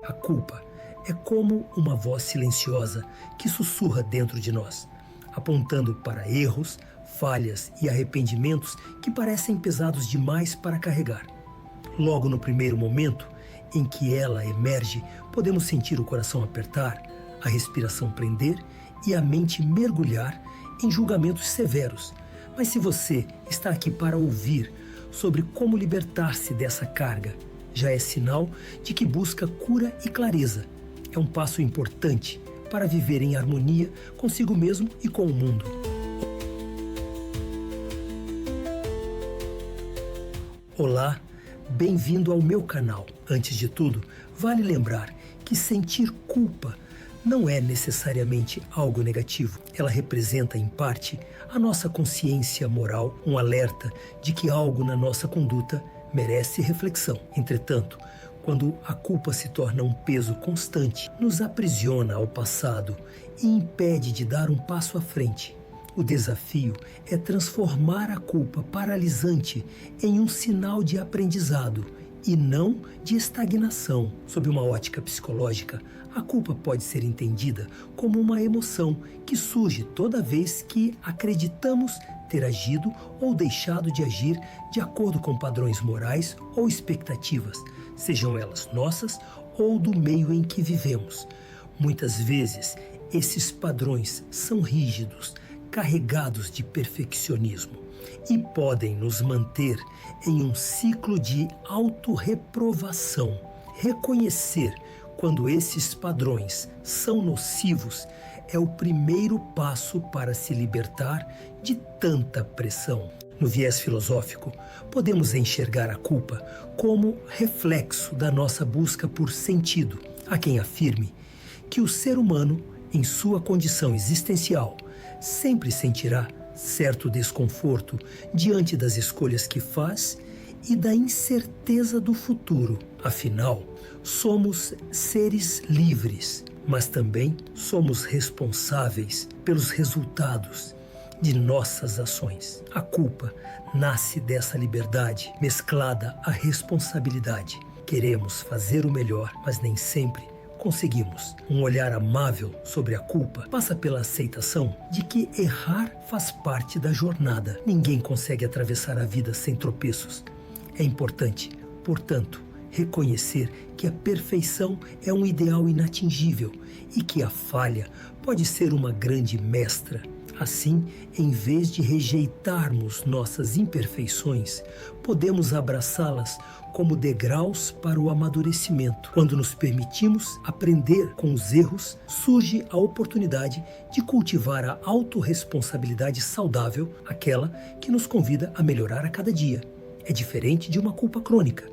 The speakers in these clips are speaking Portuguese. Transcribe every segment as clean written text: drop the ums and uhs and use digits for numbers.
A culpa é como uma voz silenciosa que sussurra dentro de nós, apontando para erros, falhas e arrependimentos que parecem pesados demais para carregar. Logo no primeiro momento em que ela emerge, podemos sentir o coração apertar, a respiração prender e a mente mergulhar em julgamentos severos. Mas se você está aqui para ouvir sobre como libertar-se dessa carga, já é sinal de que busca cura e clareza. É um passo importante para viver em harmonia consigo mesmo e com o mundo. Olá, bem-vindo ao meu canal. Antes de tudo, vale lembrar que sentir culpa não é necessariamente algo negativo. Ela representa, em parte, a nossa consciência moral, um alerta de que algo na nossa conduta merece reflexão. Entretanto, quando a culpa se torna um peso constante, nos aprisiona ao passado e impede de dar um passo à frente. O desafio é transformar a culpa paralisante em um sinal de aprendizado e não de estagnação. Sob uma ótica psicológica, a culpa pode ser entendida como uma emoção que surge toda vez que acreditamos ter agido ou deixado de agir de acordo com padrões morais ou expectativas, sejam elas nossas ou do meio em que vivemos. Muitas vezes, esses padrões são rígidos, carregados de perfeccionismo e podem nos manter em um ciclo de autorreprovação. Reconhecer quando esses padrões são nocivos é o primeiro passo para se libertar de tanta pressão. No viés filosófico, podemos enxergar a culpa como reflexo da nossa busca por sentido. Há quem afirme que o ser humano, em sua condição existencial, sempre sentirá certo desconforto diante das escolhas que faz e da incerteza do futuro. Afinal, somos seres livres, mas também somos responsáveis pelos resultados de nossas ações. A culpa nasce dessa liberdade mesclada à responsabilidade. Queremos fazer o melhor, mas nem sempre conseguimos. Um olhar amável sobre a culpa passa pela aceitação de que errar faz parte da jornada. Ninguém consegue atravessar a vida sem tropeços. É importante, portanto, reconhecer que a perfeição é um ideal inatingível e que a falha pode ser uma grande mestra. Assim, em vez de rejeitarmos nossas imperfeições, podemos abraçá-las como degraus para o amadurecimento. Quando nos permitimos aprender com os erros, surge a oportunidade de cultivar a autorresponsabilidade saudável, aquela que nos convida a melhorar a cada dia. É diferente de uma culpa crônica,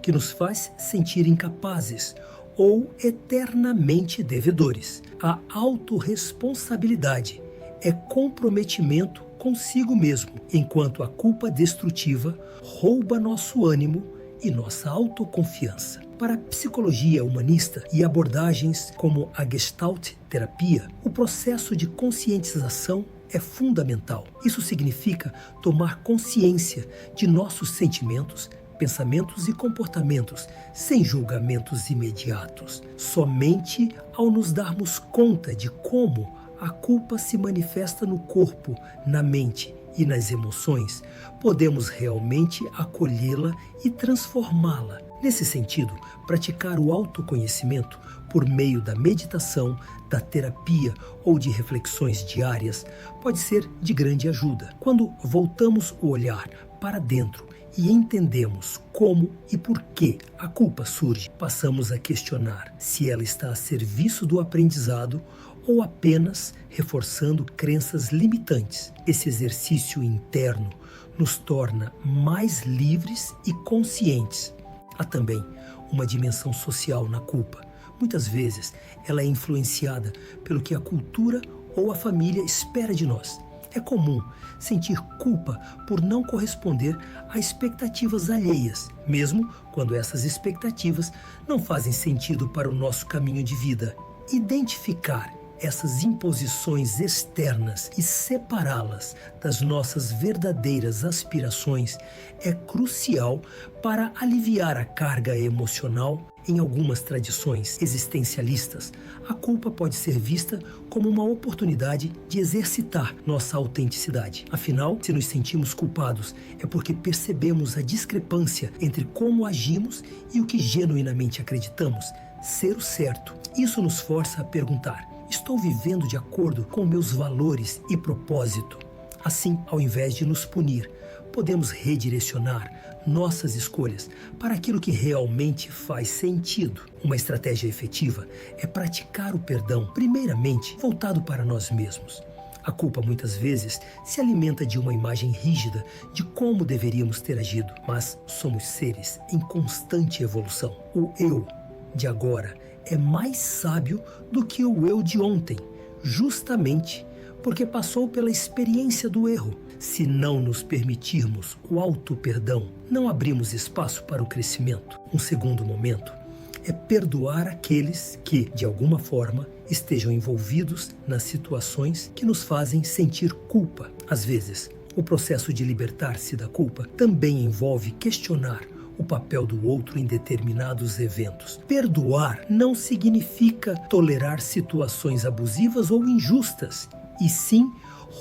que nos faz sentir incapazes ou eternamente devedores. A autorresponsabilidade é comprometimento consigo mesmo, enquanto a culpa destrutiva rouba nosso ânimo e nossa autoconfiança. Para a psicologia humanista e abordagens como a Gestalt terapia, o processo de conscientização é fundamental. Isso significa tomar consciência de nossos sentimentos, pensamentos e comportamentos, sem julgamentos imediatos. Somente ao nos darmos conta de como a culpa se manifesta no corpo, na mente e nas emoções, podemos realmente acolhê-la e transformá-la. Nesse sentido, praticar o autoconhecimento por meio da meditação, da terapia ou de reflexões diárias pode ser de grande ajuda. Quando voltamos o olhar para dentro e entendemos como e por que a culpa surge, passamos a questionar se ela está a serviço do aprendizado ou apenas reforçando crenças limitantes. Esse exercício interno nos torna mais livres e conscientes. Há também uma dimensão social na culpa. Muitas vezes ela é influenciada pelo que a cultura ou a família espera de nós. É comum sentir culpa por não corresponder a expectativas alheias, mesmo quando essas expectativas não fazem sentido para o nosso caminho de vida. Identificar essas imposições externas e separá-las das nossas verdadeiras aspirações é crucial para aliviar a carga emocional Em algumas tradições existencialistas, a culpa pode ser vista como uma oportunidade de exercitar nossa autenticidade. Afinal, se nos sentimos culpados, é porque percebemos a discrepância entre como agimos e o que genuinamente acreditamos ser o certo. Isso nos força a perguntar: estou vivendo de acordo com meus valores e propósito? Assim, ao invés de nos punir, podemos redirecionar nossas escolhas para aquilo que realmente faz sentido. Uma estratégia efetiva é praticar o perdão, primeiramente voltado para nós mesmos. A culpa muitas vezes se alimenta de uma imagem rígida de como deveríamos ter agido, mas somos seres em constante evolução. O eu de agora é mais sábio do que o eu de ontem, justamente porque passou pela experiência do erro. Se não nos permitirmos o auto-perdão, não abrimos espaço para o crescimento. Um segundo momento é perdoar aqueles que, de alguma forma, estejam envolvidos nas situações que nos fazem sentir culpa. Às vezes, o processo de libertar-se da culpa também envolve questionar o papel do outro em determinados eventos. Perdoar não significa tolerar situações abusivas ou injustas, e sim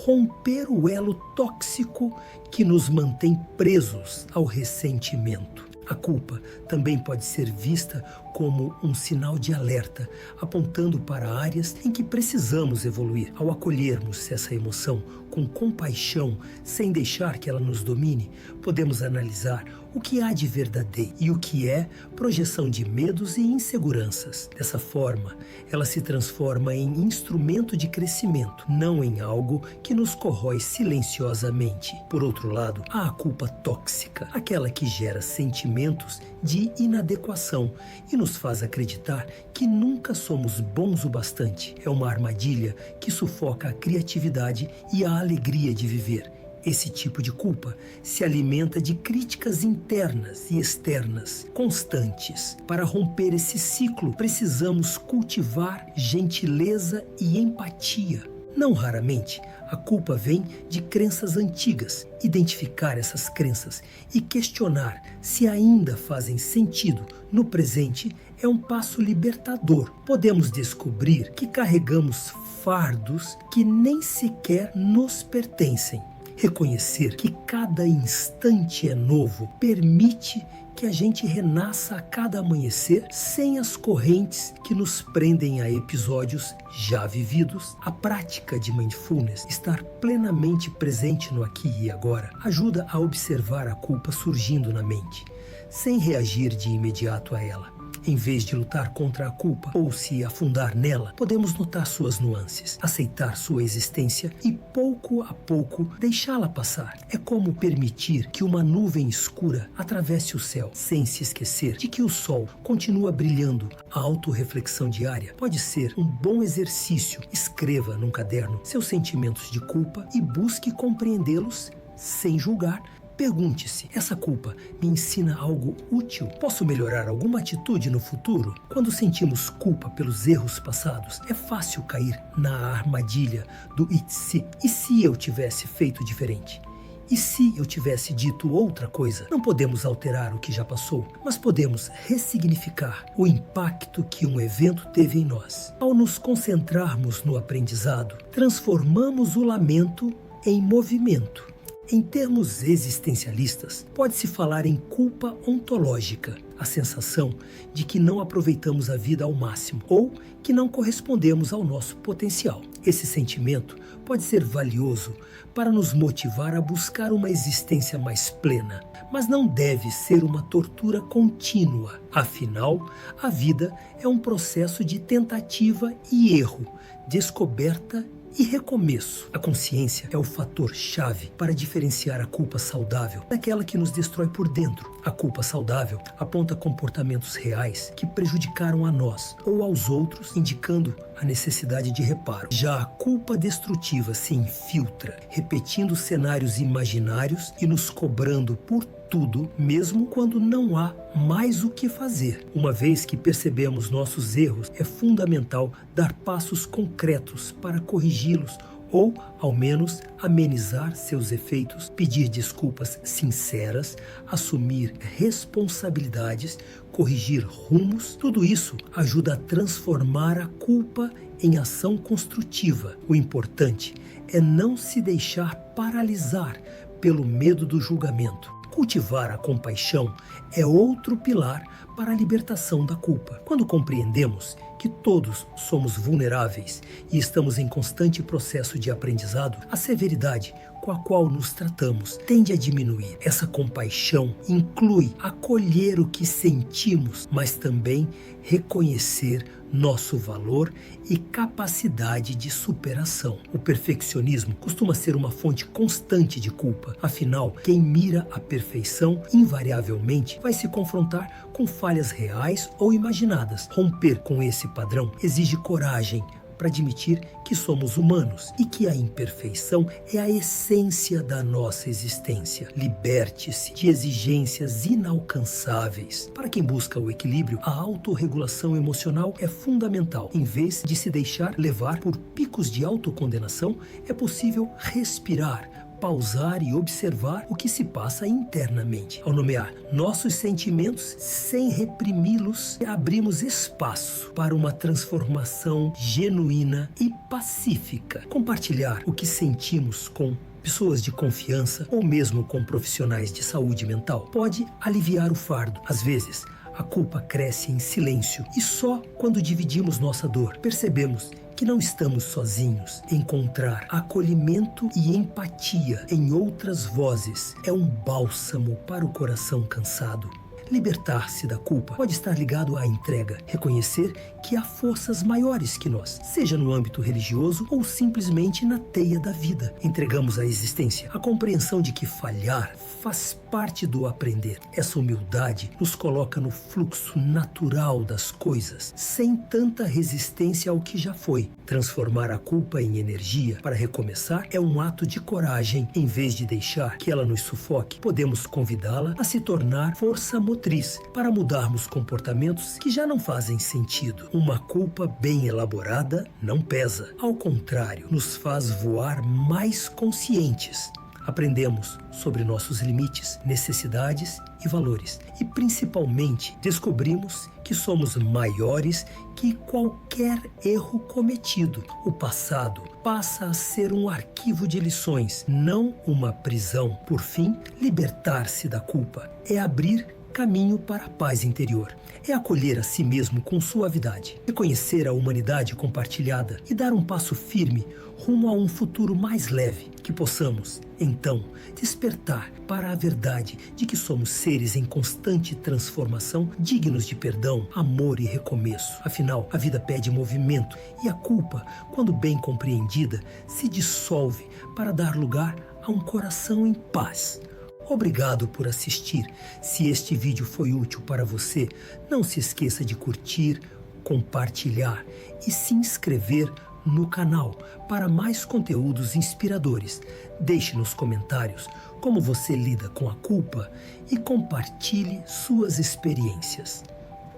romper o elo tóxico que nos mantém presos ao ressentimento. A culpa também pode ser vista como um sinal de alerta, apontando para áreas em que precisamos evoluir. Ao acolhermos essa emoção com compaixão, sem deixar que ela nos domine, podemos analisar o que há de verdadeiro e o que é projeção de medos e inseguranças. Dessa forma, ela se transforma em instrumento de crescimento, não em algo que nos corrói silenciosamente. Por outro lado, há a culpa tóxica, aquela que gera sentimentos de inadequação e nos faz acreditar que nunca somos bons o bastante. É uma armadilha que sufoca a criatividade e a alegria de viver. Esse tipo de culpa se alimenta de críticas internas e externas constantes. Para romper esse ciclo, precisamos cultivar gentileza e empatia. Não raramente, a culpa vem de crenças antigas. Identificar essas crenças e questionar se ainda fazem sentido no presente é um passo libertador. Podemos descobrir que carregamos fardos que nem sequer nos pertencem. Reconhecer que cada instante é novo permite que a gente renasça a cada amanhecer sem as correntes que nos prendem a episódios já vividos. A prática de mindfulness, estar plenamente presente no aqui e agora, ajuda a observar a culpa surgindo na mente, sem reagir de imediato a ela. Em vez de lutar contra a culpa ou se afundar nela, podemos notar suas nuances, aceitar sua existência e, pouco a pouco, deixá-la passar. É como permitir que uma nuvem escura atravesse o céu, sem se esquecer de que o sol continua brilhando. A autorreflexão diária pode ser um bom exercício. Escreva num caderno seus sentimentos de culpa e busque compreendê-los sem julgar. Pergunte-se: essa culpa me ensina algo útil? Posso melhorar alguma atitude no futuro? Quando sentimos culpa pelos erros passados, é fácil cair na armadilha do "e se?". E se eu tivesse feito diferente? E se eu tivesse dito outra coisa? Não podemos alterar o que já passou, mas podemos ressignificar o impacto que um evento teve em nós. Ao nos concentrarmos no aprendizado, transformamos o lamento em movimento. Em termos existencialistas, pode-se falar em culpa ontológica, a sensação de que não aproveitamos a vida ao máximo ou que não correspondemos ao nosso potencial. Esse sentimento pode ser valioso para nos motivar a buscar uma existência mais plena, mas não deve ser uma tortura contínua. Afinal, a vida é um processo de tentativa e erro, descoberta e recomeço. A consciência é o fator-chave para diferenciar a culpa saudável daquela que nos destrói por dentro. A culpa saudável aponta comportamentos reais que prejudicaram a nós ou aos outros, indicando a necessidade de reparo. Já a culpa destrutiva se infiltra, repetindo cenários imaginários e nos cobrando por tudo, mesmo quando não há mais o que fazer. Uma vez que percebemos nossos erros, é fundamental dar passos concretos para corrigi-los ou, ao menos, amenizar seus efeitos, pedir desculpas sinceras, assumir responsabilidades, corrigir rumos. Tudo isso ajuda a transformar a culpa em ação construtiva. O importante é não se deixar paralisar pelo medo do julgamento. Cultivar a compaixão é outro pilar para a libertação da culpa. Quando compreendemos que todos somos vulneráveis e estamos em constante processo de aprendizado, a severidade com a qual nos tratamos tende a diminuir. Essa compaixão inclui acolher o que sentimos, mas também reconhecer nosso valor e capacidade de superação. O perfeccionismo costuma ser uma fonte constante de culpa. Afinal, quem mira a perfeição invariavelmente vai se confrontar com falhas reais ou imaginadas. Romper com esse padrão exige coragem para admitir que somos humanos e que a imperfeição é a essência da nossa existência. Liberte-se de exigências inalcançáveis. Para quem busca o equilíbrio, a autorregulação emocional é fundamental. Em vez de se deixar levar por picos de autocondenação, é possível respirar, pausar e observar o que se passa internamente. Ao nomear nossos sentimentos sem reprimi-los, abrimos espaço para uma transformação genuína e pacífica. Compartilhar o que sentimos com pessoas de confiança ou mesmo com profissionais de saúde mental pode aliviar o fardo. Às vezes, a culpa cresce em silêncio e só quando dividimos nossa dor percebemos que não estamos sozinhos. Encontrar acolhimento e empatia em outras vozes é um bálsamo para o coração cansado. Libertar-se da culpa pode estar ligado à entrega, reconhecer que há forças maiores que nós, seja no âmbito religioso ou simplesmente na teia da vida. Entregamos à existência a compreensão de que falhar faz parte do aprender. Essa humildade nos coloca no fluxo natural das coisas, sem tanta resistência ao que já foi. Transformar a culpa em energia para recomeçar é um ato de coragem. Em vez de deixar que ela nos sufoque, podemos convidá-la a se tornar força motriz para mudarmos comportamentos que já não fazem sentido. Uma culpa bem elaborada não pesa. Ao contrário, nos faz voar mais conscientes. Aprendemos sobre nossos limites, necessidades e valores. E, principalmente, descobrimos que somos maiores que qualquer erro cometido. O passado passa a ser um arquivo de lições, não uma prisão. Por fim, libertar-se da culpa é abrir caminho para a paz interior. É acolher a si mesmo com suavidade, reconhecer a humanidade compartilhada e dar um passo firme rumo a um futuro mais leve, que possamos, então, despertar para a verdade de que somos seres em constante transformação, dignos de perdão, amor e recomeço. Afinal, a vida pede movimento e a culpa, quando bem compreendida, se dissolve para dar lugar a um coração em paz. Obrigado por assistir. Se este vídeo foi útil para você, não se esqueça de curtir, compartilhar e se inscrever no canal para mais conteúdos inspiradores. Deixe nos comentários como você lida com a culpa e compartilhe suas experiências.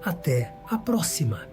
Até a próxima!